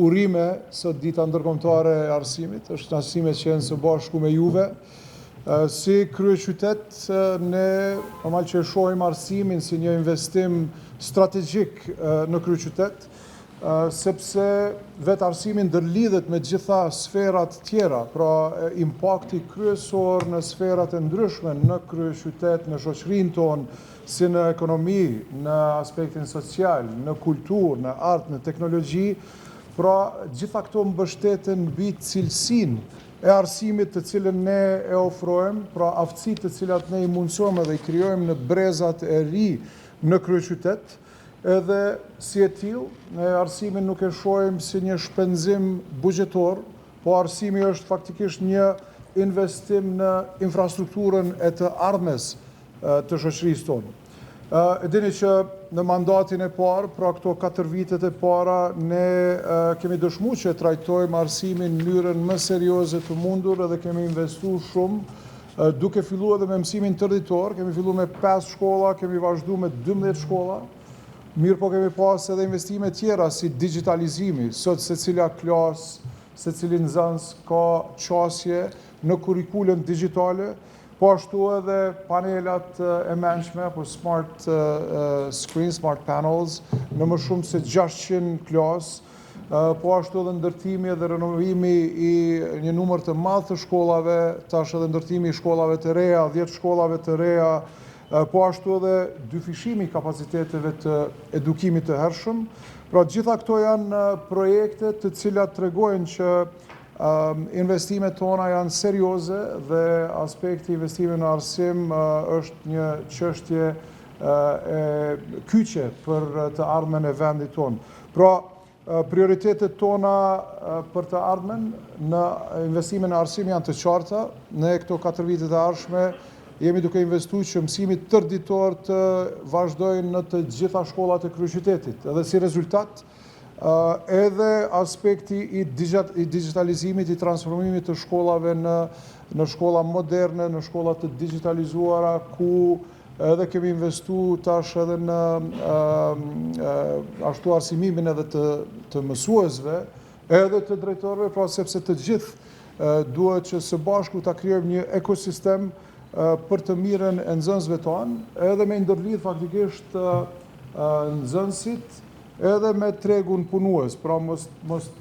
urime sot dita ndërkombëtare e arsimit, është kënaqësi që jenë së bashku me juve. Si kryeqytet, ne normal që e shohim arsimin si një investim strategjik në kryeqytet, sepse vetë arsimi ndërlidhet me gjitha sferat tjera, pra impakti kryesor në sferat e ndryshme në kryeqytet, në shoqërinë tonë, si në ekonomi, në aspektin social, në kulturë, në art, në teknologji, pra gjitha këto mbështeten mbi cilësinë e arsimit të cilën ne e ofrojmë, pra aftësitë të cilat ne i mundsojmë dhe i krijojmë në brezat e ri në kryeqytet, edhe si e tillë, ne arsimin nuk e shohim si një shpenzim buxhetor, po arsimi është faktikisht një investim në infrastrukturën e të ardhmes të shoqërisë tonë. E dini që në mandatin e parë, pra këto 4 vitet e para, ne kemi dëshmuar që trajtojmë arsimin në mënyrën më serioze të mundur edhe kemi investuar shumë, duke filluar edhe me mësimin tërditor, kemi filluar me 5 shkolla, kemi vazhduar me 12 shkolla. Mirë po kemi pas edhe investime tjera si digitalizimi, sot secila klasë, secili nxënës ka qasje në kurrikulën digjitale, po ashtu edhe panelat e mençme, apo smart screen, smart panels, në më shumë se 600 klasë, po ashtu edhe ndërtimi dhe renovimi i një numër të madh të shkollave, tash edhe ndërtimi i shkollave të reja, 10 shkollave të reja, po ashtu edhe dyfishimi i kapaciteteve të edukimit të hershëm. Pra gjitha këto janë projekte të cilat tregojnë që investimet tona janë serioze dhe aspekti investime në arsim është një çështje e kyçe për të ardhmen e vendit tonë. Pra prioritetet tona për të ardhmen në investime në arsim janë të qarta. Ne këto 4 vitet e ardhshme jemi duke investuar që mësimit tërditor të vazhdojnë në të gjitha shkollat e kryeqytetit. Edhe si rezultat, edhe aspekti i digitalizimit, i transformimit të shkollave në shkolla moderne, në shkolla të digitalizuara, ku edhe kemi investuar tash edhe në ashtu arsimimin edhe të mësuesve, edhe të drejtorëve, pra sepse të gjithë duhet që së bashku ta krijojmë një ekosistem për të mirën e nxënësve tanë, edhe me ndërlidh faktikisht nxënësit edhe me tregun punues, pra mos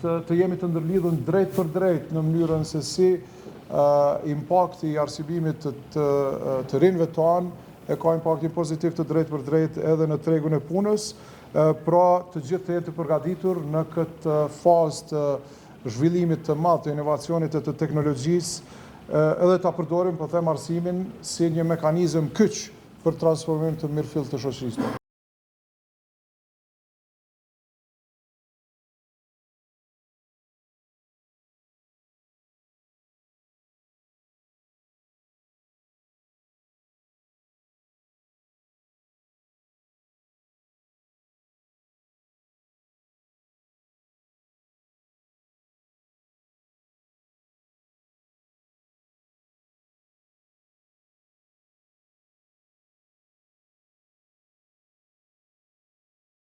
të jemi të ndërlidhur drejt për drejt në mënyrën se si impakti i arsimimit të rinjve tanë e ka impaktin pozitiv të drejt për drejt edhe në tregun e punës, pra të gjithë të jetë të përgatitur në këtë fazë të zhvillimit të madh të inovacionit e të teknologjisë, edhe ta përdorim, po them, arsimin si një mekanizëm kyç për transformim të mirëfill të shoqërisë.